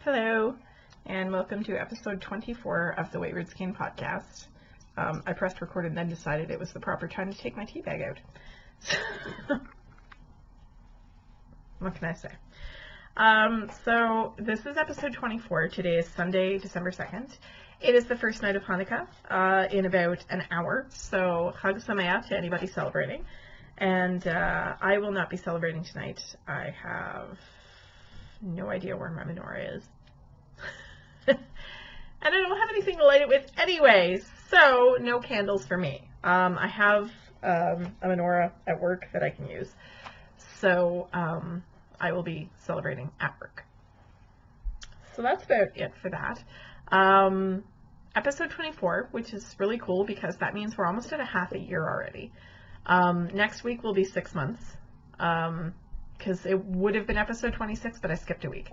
Hello, and welcome to episode 24 of the Wayward Skein podcast. I pressed record and then decided it was the proper time to take my tea bag out. What can I say? So this is episode 24. Today is Sunday, December 2nd. It is the first night of Hanukkah in about an hour, so Chag Sameach to anybody celebrating. And I will not be celebrating tonight. I have no idea where my menorah is. And I don't have anything to light it with anyway, so no candles for me. I have a menorah at work that I can use, so I will be celebrating at work. So that's about it for that. Episode 24, which is really cool because that means we're almost at a half a year already. Next week will be 6 months, because it would have been episode 26, but I skipped a week.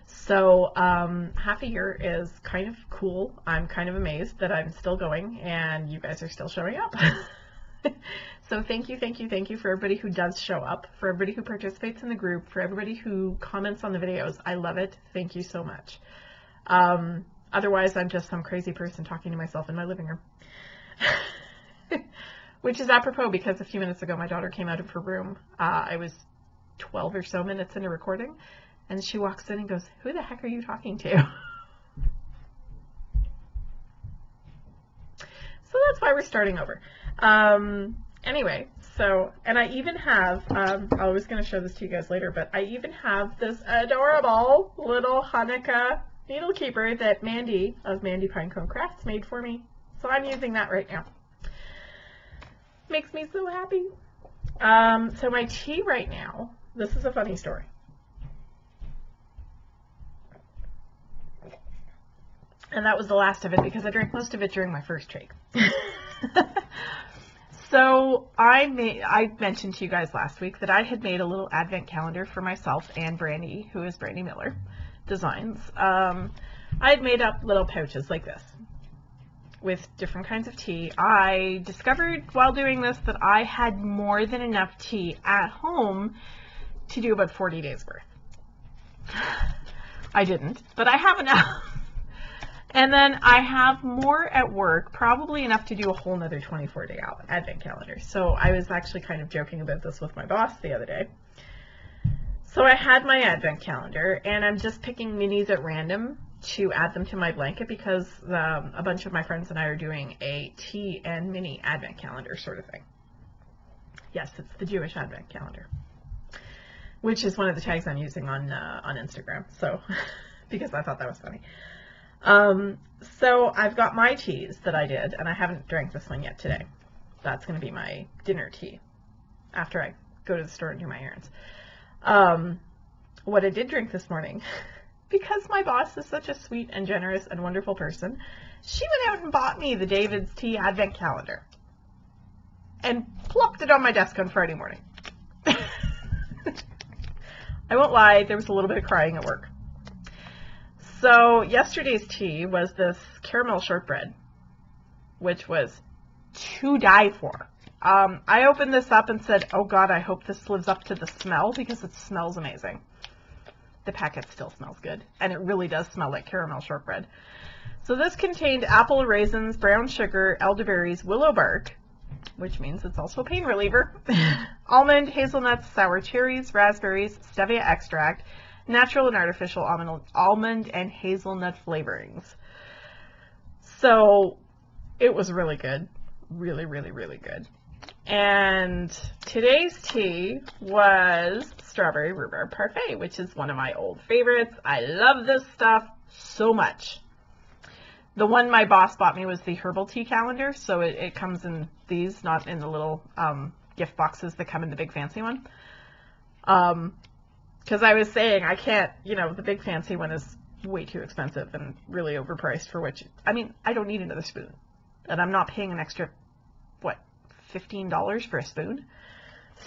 So half a year is kind of cool. I'm kind of amazed that I'm still going and you guys are still showing up. So thank you for everybody who does show up, for everybody who participates in the group, for everybody who comments on the videos. I love it. Thank you so much. Otherwise, I'm just some crazy person talking to myself in my living room. Which is apropos because a few minutes ago my daughter came out of her room. I was 12 or so minutes into recording, and she walks in and goes, "Who the heck are you talking to?" So that's why we're starting over. Anyway, so, and I even have, I was going to show this to you guys later, but I even have this adorable little Hanukkah needle keeper that Mandy of Mandy Pinecone Crafts made for me. So I'm using that right now. Makes me so happy. So my tea right now, this is a funny story. And that was the last of it because I drank most of it during my first shake. So I mentioned to you guys last week that I had made a little advent calendar for myself and Brandy, who is Brandy Miller Designs. I had made up little pouches like this with different kinds of tea. I discovered while doing this that I had more than enough tea at home to do about 40 days worth. I didn't, but I have enough. And then I have more at work, probably enough to do a whole nother 24-day advent calendar. So I was actually kind of joking about this with my boss the other day. So I had my advent calendar, and I'm just picking minis at random to add them to my blanket because a bunch of my friends and I are doing a tea and mini advent calendar sort of thing. Yes, it's the Jewish advent calendar, which is one of the tags I'm using on Instagram. So because I thought that was funny. So I've got my teas that I did, and I haven't drank this one yet today. That's going to be my dinner tea after I go to the store and do my errands. What I did drink this morning, because my boss is such a sweet and generous and wonderful person, she went out and bought me the David's Tea Advent Calendar and plopped it on my desk on Friday morning. I won't lie, there was a little bit of crying at work. So yesterday's tea was this caramel shortbread, which was to die for. I opened this up and said, oh God, I hope this lives up to the smell because it smells amazing. The packet still smells good, and it really does smell like caramel shortbread. So this contained apple, raisins, brown sugar, elderberries, willow bark, which means it's also a pain reliever, almond, hazelnuts, sour cherries, raspberries, stevia extract, natural and artificial almond and hazelnut flavorings. So it was really good. Really, really, really good. And today's tea was strawberry rhubarb parfait, which is one of my old favorites. I love this stuff so much. The one my boss bought me was the herbal tea calendar, so it comes in these, not in the little gift boxes that come in the big fancy one. Because I was saying I can't, the big fancy one is way too expensive and really overpriced for which, I don't need another spoon. And I'm not paying an extra, $15 for a spoon?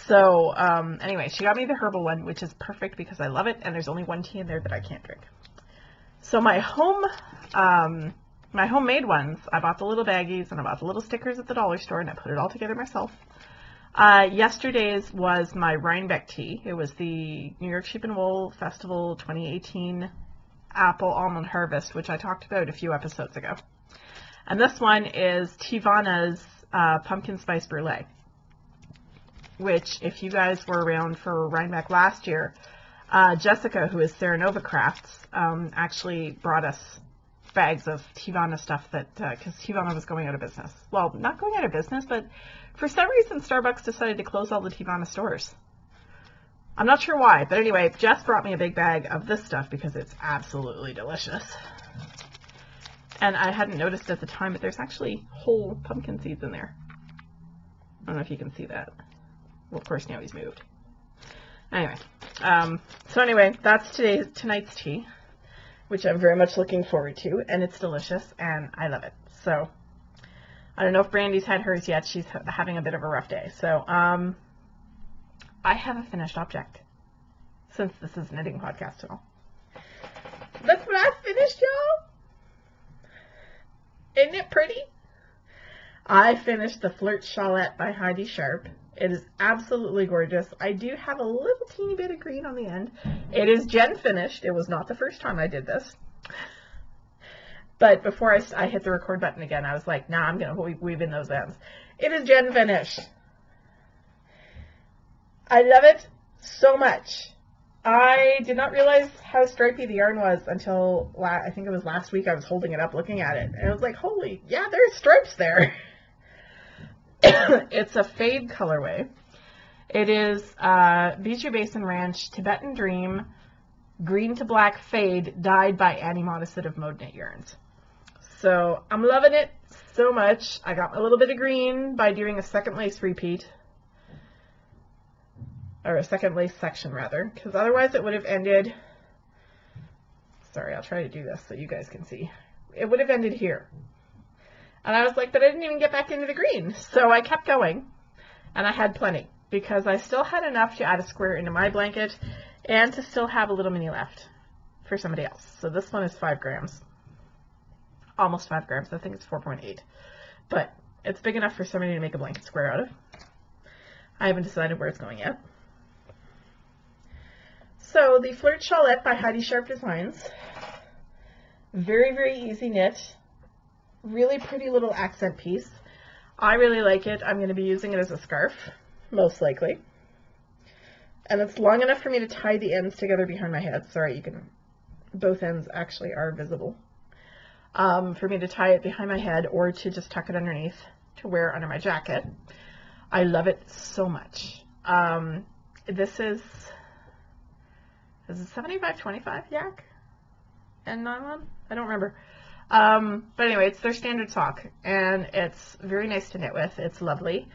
So, anyway, she got me the herbal one, which is perfect because I love it, and there's only one tea in there that I can't drink. So my homemade ones, I bought the little baggies, and I bought the little stickers at the dollar store, and I put it all together myself. Yesterday's was my Rhinebeck tea. It was the New York Sheep and Wool Festival 2018 Apple Almond Harvest, which I talked about a few episodes ago. And this one is Tivana's Pumpkin Spice Brulee, which, if you guys were around for Rhinebeck last year, Jessica, who is Serenova Crafts, actually brought us bags of Tivana stuff that, because Tivana was going out of business. Well, not going out of business, but for some reason Starbucks decided to close all the Tivana stores. I'm not sure why, but anyway, Jess brought me a big bag of this stuff because it's absolutely delicious. And I hadn't noticed at the time, but there's actually whole pumpkin seeds in there. I don't know if you can see that. Well, of course, now he's moved. Anyway, so anyway, that's tonight's tea, which I'm very much looking forward to, and it's delicious, and I love it. So, I don't know if Brandy's had hers yet. She's having a bit of a rough day. So, I have a finished object, since this is a knitting podcast and all. Look what I finished, y'all! Isn't it pretty? I finished the Flirt Shawlette by Heidi Sharp. It is absolutely gorgeous. I do have a little teeny bit of green on the end. It is Jen finished. It was not the first time I did this. But before I hit the record button again, I was like, nah, I'm going to weave in those ends. It is Jen finished. I love it so much. I did not realize how stripy the yarn was until, I think it was last week. I was holding it up looking at it. And I was like, holy, yeah, there's stripes there. It's a fade colorway. It is Bijou Basin Ranch Tibetan Dream Green to Black Fade dyed by Annie Modisette of Mode Knit Yarns. So I'm loving it so much. I got a little bit of green by doing a second lace repeat. Or a second lace section rather, because otherwise it would have ended, sorry, I'll try to do this so you guys can see. It would have ended here. And I was like, but I didn't even get back into the green. So I kept going, and I had plenty, because I still had enough to add a square into my blanket, and to still have a little mini left for somebody else. So this one is 5 grams. Almost 5 grams. I think it's 4.8. But it's big enough for somebody to make a blanket square out of. I haven't decided where it's going yet. So the Flirt Shawlette by Heidi Sharp Designs. Very, very easy knit. Really pretty little accent piece. I really like it. I'm going to be using it as a scarf, most likely. And it's long enough for me to tie the ends together behind my head. Sorry, you can, both ends actually are visible. For me to tie it behind my head or to just tuck it underneath to wear under my jacket. I love it so much. This is it 75/25 yak and nylon? I don't remember. But anyway, it's their standard sock, and it's very nice to knit with. It's lovely.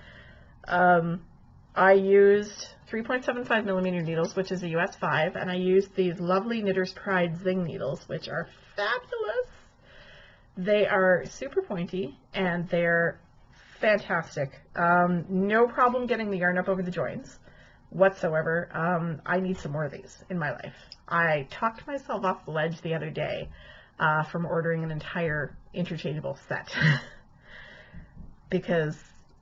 I used 3.75 millimeter needles, which is a US 5, and I used these lovely Knitter's Pride Zing needles, which are fabulous. They are super pointy, and they're fantastic. No problem getting the yarn up over the joins whatsoever. I need some more of these in my life. I talked myself off the ledge the other day from ordering an entire interchangeable set because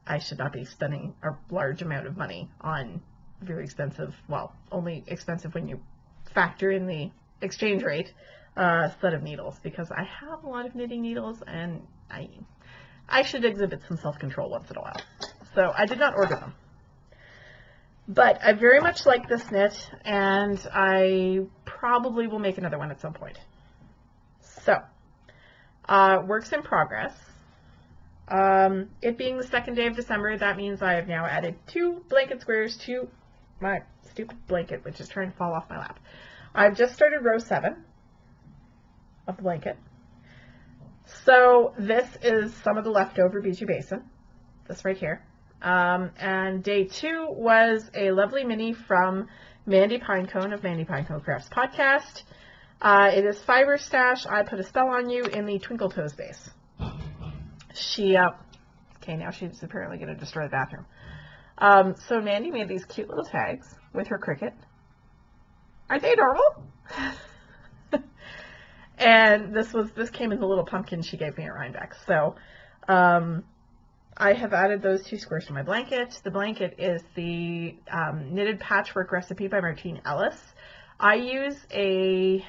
I should not be spending a large amount of money on very expensive, well, only expensive when you factor in the exchange rate, set of needles, because I have a lot of knitting needles and I should exhibit some self-control once in a while. So I did not order them. But I very much like this knit, and I probably will make another one at some point. So, works in progress. It being the 2nd day of December, that means I have now added 2 blanket squares to my stupid blanket, which is trying to fall off my lap. I've just started row 7 of the blanket. So this is some of the leftover Bijou Basin, this right here. And day 2 was a lovely mini from Mandy Pinecone of Mandy Pinecone Crafts podcast. It is Fiber Stash. I Put a Spell on You in the Twinkle Toes base. She, okay, now she's apparently going to destroy the bathroom. So Mandy made these cute little tags with her Cricut. Aren't they adorable? And this came in the little pumpkin she gave me at Rhinebeck. So, I have added those 2 squares to my blanket. The blanket is the Knitted Patchwork Recipe by Martine Ellis. I use a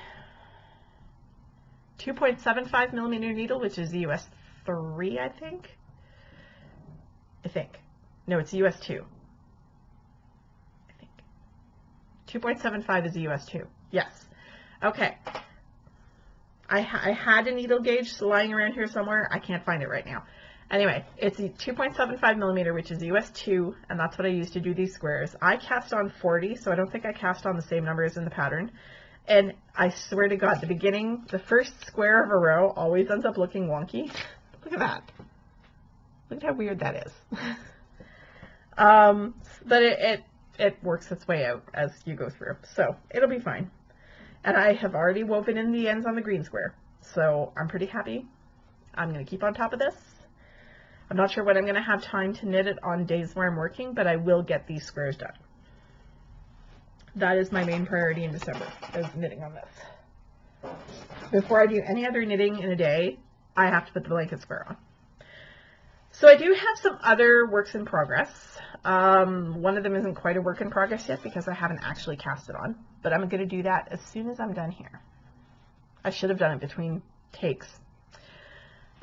2.75 millimeter needle, which is the US 3, I think. No, it's US 2. I think. 2.75 is the US 2. Yes. Okay. I had a needle gauge lying around here somewhere. I can't find it right now. Anyway, it's a 2.75 millimeter, which is US 2, and that's what I use to do these squares. I cast on 40, so I don't think I cast on the same numbers in the pattern. And I swear to God, the first square of a row always ends up looking wonky. Look at that. Look at how weird that is. But it works its way out as you go through, so it'll be fine. And I have already woven in the ends on the green square, so I'm pretty happy. I'm going to keep on top of this. I'm not sure when I'm going to have time to knit it on days where I'm working, but I will get these squares done. That is my main priority in December, is knitting on this. Before I do any other knitting in a day, I have to put the blanket square on. So I do have some other works in progress. One of them isn't quite a work in progress yet because I haven't actually cast it on, but I'm going to do that as soon as I'm done here. I should have done it between takes.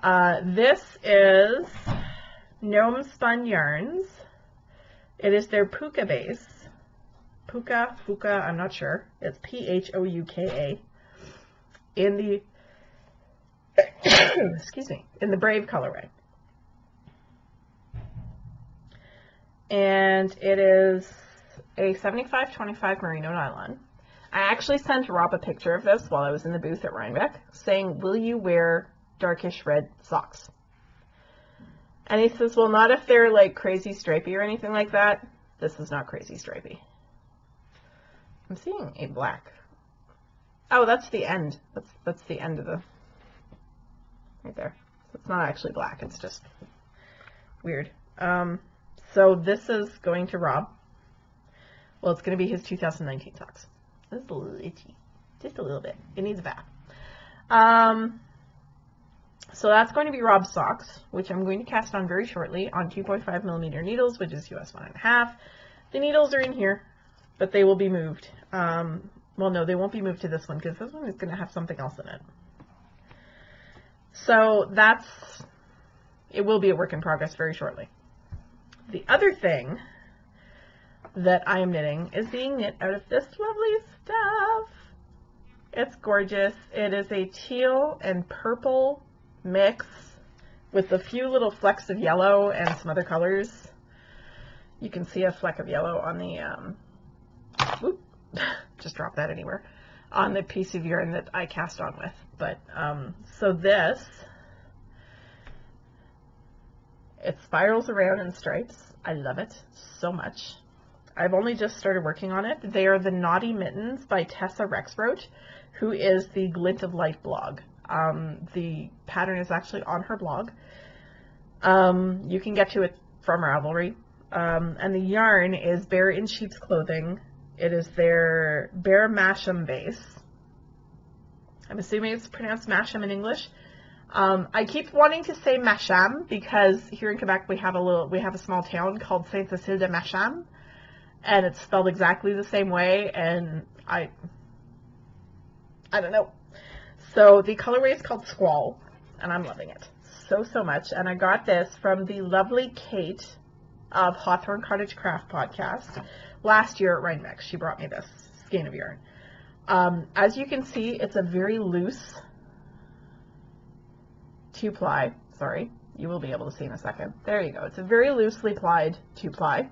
This is Gnome Spun Yarns. It is their Puka base. Puka, I'm not sure. It's P-H-O-U-K-A. In the, excuse me, in the Brave colorway. And it is a 75-25 merino nylon. I actually sent Rob a picture of this while I was in the booth at Rhinebeck, saying, will you wear darkish red socks? And he says, well, not if they're like crazy stripy or anything like that. This is not crazy stripy. I'm seeing a black. Oh, that's the end. That's the end of the, right there. So it's not actually black, it's just weird. So this is going to Rob. Well, it's going to be his 2019 socks. This is a little itchy. Just a little bit. It needs a bath. So that's going to be Rob's socks, which I'm going to cast on very shortly on 2.5 millimeter needles, which is US 1.5. The needles are in here, but they will be moved. Well, no, they won't be moved to this one because this one is going to have something else in it. So it will be a work in progress very shortly. The other thing that I am knitting is being knit out of this lovely stuff. It's gorgeous. It is a teal and purple mix with a few little flecks of yellow and some other colors. You can see a fleck of yellow on the, whoop, just drop that anywhere, on the piece of yarn that I cast on with. But, so this, it spirals around in stripes. I love it so much. I've only just started working on it. They are the Naughty Mittens by Tessa Rexroth, who is the Glint of Light blog. The pattern is actually on her blog. You can get to it from Ravelry. And the yarn is Bear in Sheep's Clothing. It is their Bear Masham base. I'm assuming it's pronounced Masham in English. I keep wanting to say Masham because here in Quebec we have a small town called Sainte-Cécile de Masham, and it's spelled exactly the same way, and I don't know. So the colorway is called Squall, and I'm loving it so much. And I got this from the lovely Kate of Hawthorne Cottage Craft podcast last year at Rhinebeck. She brought me this skein of yarn. As you can see, it's a very loose 2-ply. Sorry, you will be able to see in a second. There you go. It's a very loosely plied 2-ply.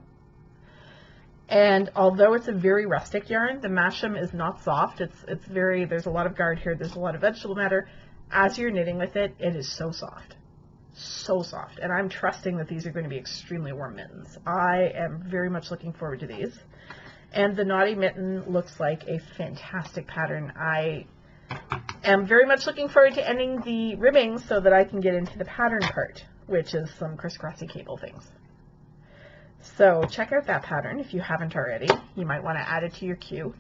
And although it's a very rustic yarn, the Masham is not soft. It's very, there's a lot of guard here. There's a lot of vegetable matter. As you're knitting with it, it is so soft. So soft. And I'm trusting that these are going to be extremely warm mittens. I am very much looking forward to these. And the Naughty Mitten looks like a fantastic pattern. I am very much looking forward to ending the ribbing so that I can get into the pattern part, which is some crisscrossy cable things. So check out that pattern if you haven't already. You might want to add it to your queue.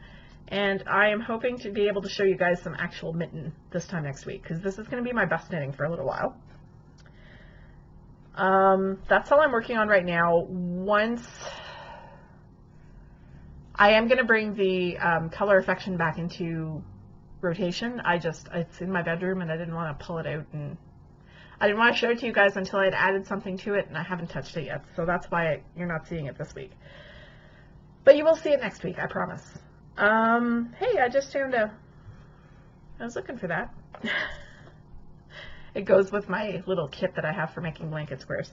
And I am hoping to be able to show you guys some actual mitten this time next week, because this is going to be my best knitting for a little while. That's all I'm working on right now. Once I am going to bring the Color Affection back into rotation. It's in my bedroom and I didn't want to pull it out, and I didn't want to show it to you guys until I had added something to it, and I haven't touched it yet. So that's why you're not seeing it this week. But you will see it next week, I promise. Hey, I just found I was looking for that. It goes with my little kit that I have for making blanket squares.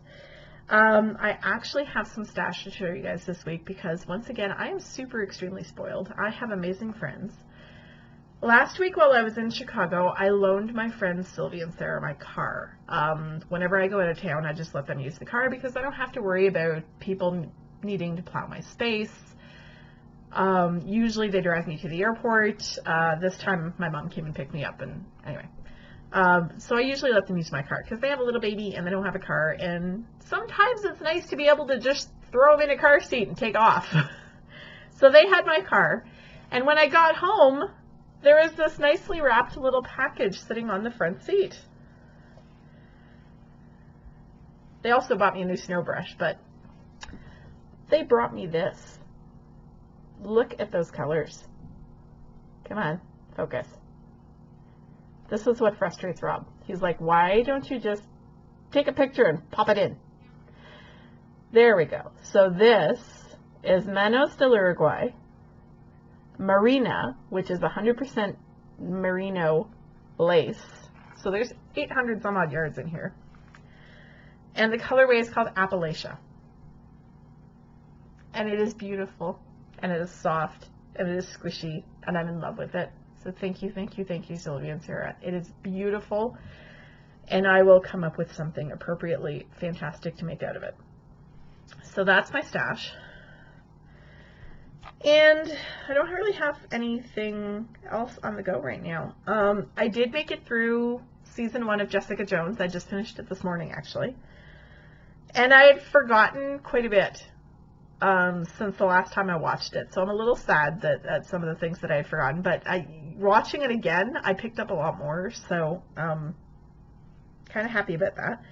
I actually have some stash to show you guys this week because, once again, I am super extremely spoiled. I have amazing friends. Last week while I was in Chicago, I loaned my friends Sylvie and Sarah my car. Whenever I go out of town, I just let them use the car because I don't have to worry about people needing to plow my space. Usually they drive me to the airport. This time my mom came and picked me up, and anyway. So I usually let them use my car because they have a little baby and they don't have a car, and sometimes it's nice to be able to just throw them in a car seat and take off. So they had my car, and when I got home, there was this nicely wrapped little package sitting on the front seat. They also bought me a new snow brush, but they brought me this. Look at those colors. Come on, focus. This is what frustrates Rob. He's like, why don't you just take a picture and pop it in? There we go. So this is Manos del Uruguay Marina, which is 100% merino lace. So there's 800 some odd yards in here. And the colorway is called Appalachia. And it is beautiful, and it is soft, and it is squishy, and I'm in love with it. So thank you, Sylvia and Sarah. It is beautiful, and I will come up with something appropriately fantastic to make out of it. So that's my stash. And I don't really have anything else on the go right now. I did make it through season 1 of Jessica Jones. I just finished it this morning, actually. And I had forgotten quite a bit since the last time I watched it. So I'm a little sad at some of the things that I had forgotten. But watching it again, I picked up a lot more. So kind of happy about that.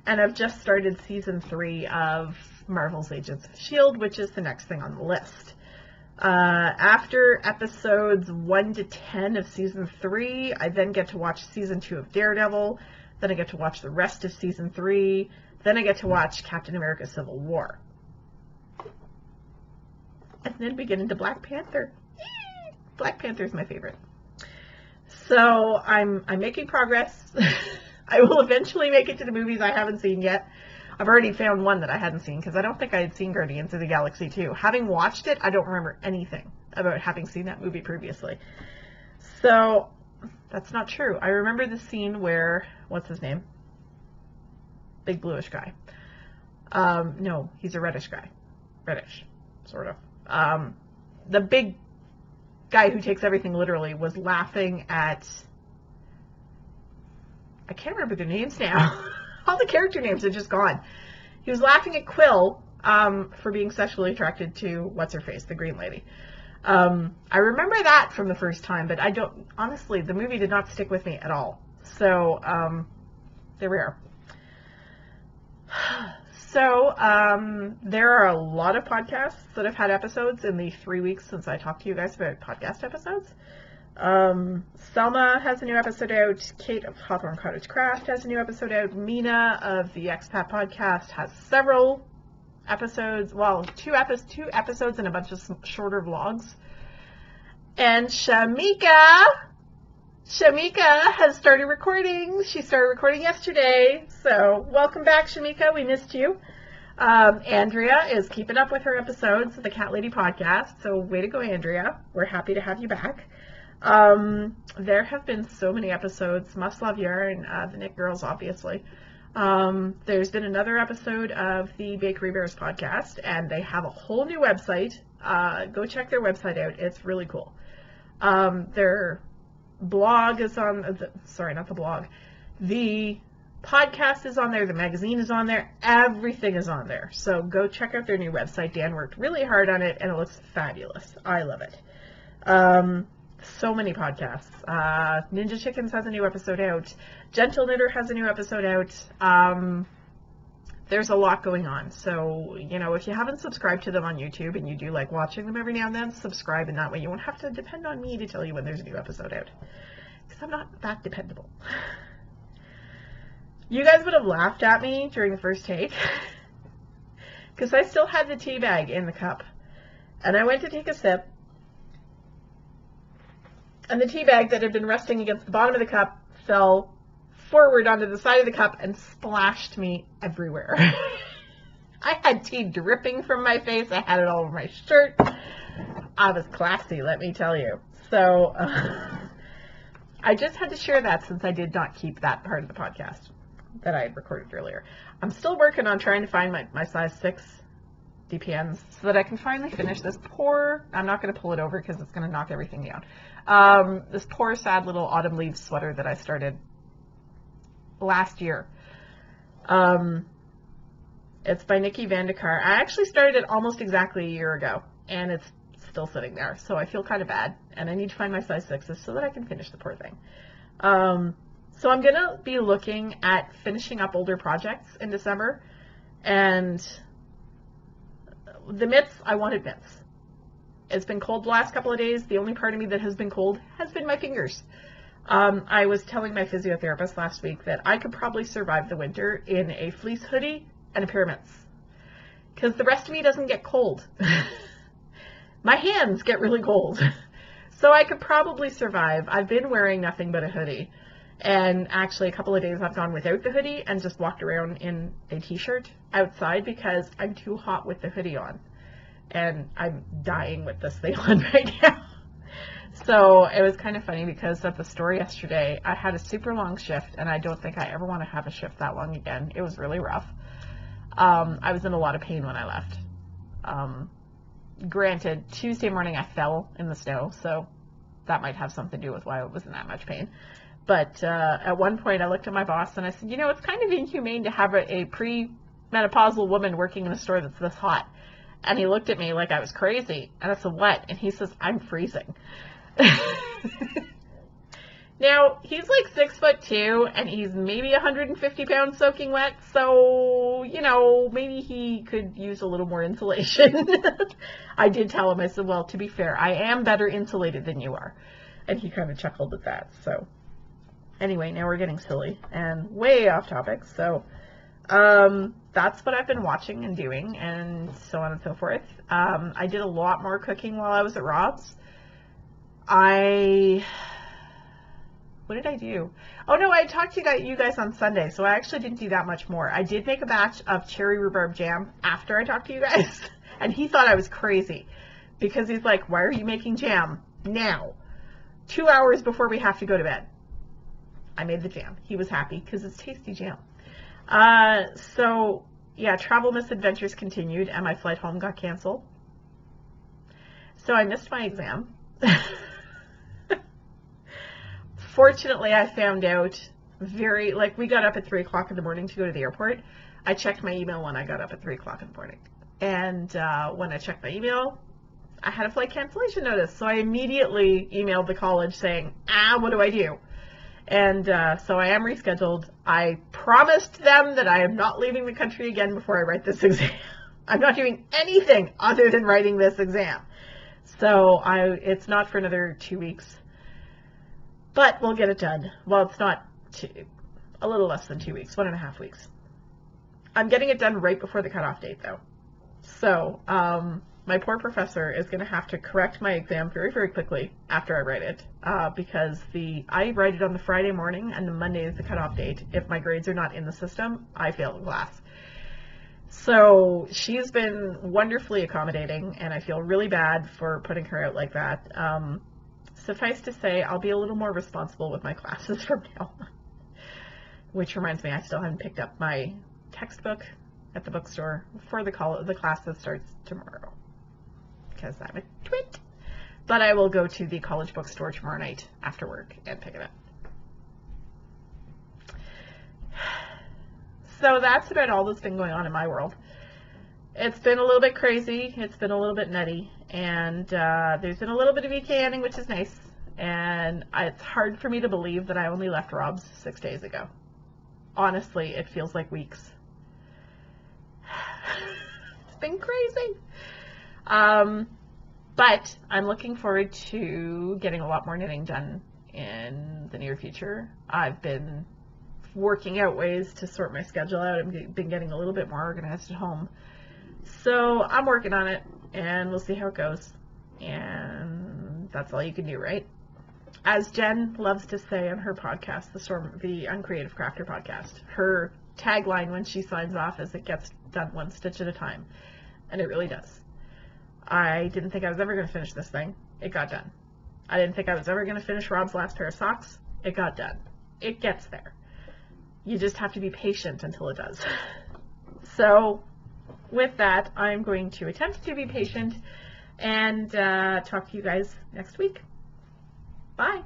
And I've just started season 3 of Marvel's Agents of S.H.I.E.L.D., which is the next thing on the list. After episodes 1 to 10 of season 3, I then get to watch season 2 of Daredevil. Then I get to watch the rest of season 3. Then I get to watch Captain America Civil War. And then we get into Black Panther. Black Panther is my favorite. So I'm making progress. I will eventually make it to the movies I haven't seen yet. I've already found one that I hadn't seen because I don't think I had seen Guardians of the Galaxy 2. Having watched it, I don't remember anything about having seen that movie previously. So that's not true. I remember the scene where, what's his name? Big bluish guy. No, he's a reddish guy. Reddish, sort of. The big guy who takes everything literally was laughing at, I can't remember their names now. All the character names are just gone. He was laughing at Quill for being sexually attracted to what's-her-face, the green lady. I remember that from the first time, but I don't, honestly, the movie did not stick with me at all. So, there we are. So, there are a lot of podcasts that have had episodes in the 3 weeks since I talked to you guys about podcast episodes. Selma has a new episode out. Kate of Hawthorne Cottage Craft has a new episode out. Mina of the Expat Podcast has several episodes. Well, two episodes and a bunch of shorter vlogs. And Shamika has started recording. She started recording yesterday. So welcome back, Shamika. We missed you. Andrea is keeping up with her episodes of the Cat Lady Podcast. So way to go, Andrea. We're happy to have you back. There have been so many episodes. Must Love Yarn, the Knit Girls, obviously. There's been another episode of the Bakery Bears podcast, and they have a whole new website. Go check their website out. It's really cool. Their blog is on, sorry, not the blog. The podcast is on there. The magazine is on there. Everything is on there. So go check out their new website. Dan worked really hard on it, and it looks fabulous. I love it. So many podcasts. Ninja Chickens has a new episode out. Gentle Knitter has a new episode out. there's a lot going on. So, you know, if you haven't subscribed to them on YouTube and you do like watching them every now and then, subscribe, and that way you won't have to depend on me to tell you when there's a new episode out. Because I'm not that dependable. You guys would have laughed at me during the first take. Because I still had the tea bag in the cup. And I went to take a sip. And the tea bag that had been resting against the bottom of the cup fell forward onto the side of the cup and splashed me everywhere. I had tea dripping from my face. I had it all over my shirt. I was classy, let me tell you. So I just had to share that since I did not keep that part of the podcast that I had recorded earlier. I'm still working on trying to find my size 6 DPNs so that I can finally finish this poor, I'm not going to pull it over because it's going to knock everything down. This poor, sad little autumn leaves sweater that I started last year. It's by Nikki Vandekar. I actually started it almost exactly a year ago, and it's still sitting there, so I feel kind of bad, and I need to find my size 6s so that I can finish the poor thing. So I'm going to be looking at finishing up older projects in December, and the mitts, I wanted mitts. It's been cold the last couple of days. The only part of me that has been cold has been my fingers. I was telling my physiotherapist last week that I could probably survive the winter in a fleece hoodie and a pair of mitts, because the rest of me doesn't get cold. My hands get really cold. So I could probably survive. I've been wearing nothing but a hoodie. And actually a couple of days I've gone without the hoodie and just walked around in a t-shirt outside because I'm too hot with the hoodie on. And I'm dying with this thing on right now. So it was kind of funny because at the store yesterday, I had a super long shift, and I don't think I ever want to have a shift that long again. It was really rough. I was in a lot of pain when I left. Granted, Tuesday morning I fell in the snow, so that might have something to do with why I was in that much pain. But at one point I looked at my boss and I said, you know, it's kind of inhumane to have a pre-menopausal woman working in a store that's this hot. And he looked at me like I was crazy. And I said, what? And he says, I'm freezing. Now, he's like 6'2", and he's maybe 150 pounds soaking wet, so, you know, maybe he could use a little more insulation. I did tell him, I said, well, to be fair, I am better insulated than you are. And he kind of chuckled at that, so. Anyway, now we're getting silly and way off topic, so that's what I've been watching and doing, and so on and so forth. I did a lot more cooking while I was at Rob's. What did I do? Oh no, I talked to you guys on Sunday, so I actually didn't do that much more. I did make a batch of cherry rhubarb jam after I talked to you guys, and he thought I was crazy because he's like, why are you making jam now? 2 hours before we have to go to bed. I made the jam. He was happy because it's tasty jam. So yeah, travel misadventures continued, and my flight home got canceled. So I missed my exam. Fortunately, I found out we got up at 3 o'clock in the morning to go to the airport. I checked my email when I got up at 3 o'clock in the morning. And when I checked my email, I had a flight cancellation notice. So I immediately emailed the college saying, what do I do? And so I am rescheduled. I promised them that I am not leaving the country again before I write this exam. I'm not doing anything other than writing this exam. So it's not for another 2 weeks. But we'll get it done. Well, it's not a little less than 2 weeks, 1.5 weeks. I'm getting it done right before the cutoff date, though. So my poor professor is going to have to correct my exam very, very quickly after I write it, because I write it on the Friday morning, and the Monday is the cutoff date. If my grades are not in the system, I fail the class. So she's been wonderfully accommodating, and I feel really bad for putting her out like that. Suffice to say, I'll be a little more responsible with my classes from now on. Which reminds me, I still haven't picked up my textbook at the bookstore for the class that starts tomorrow, because I'm a twit. But I will go to the college bookstore tomorrow night after work and pick it up. So that's about all that's been going on in my world. It's been a little bit crazy, it's been a little bit nutty, and there's been a little bit of e-canning, which is nice, and it's hard for me to believe that I only left Rob's 6 days ago. Honestly, it feels like weeks. It's been crazy. But I'm looking forward to getting a lot more knitting done in the near future. I've been working out ways to sort my schedule out. I've been getting a little bit more organized at home. So I'm working on it, and we'll see how it goes. And that's all you can do, right? As Jen loves to say on her podcast, the Uncreative Crafter podcast, her tagline when she signs off is, "It gets done one stitch at a time." And it really does. I didn't think I was ever going to finish this thing. It got done. I didn't think I was ever going to finish Rob's last pair of socks. It got done. It gets there. You just have to be patient until it does. So with that, I'm going to attempt to be patient and talk to you guys next week. Bye.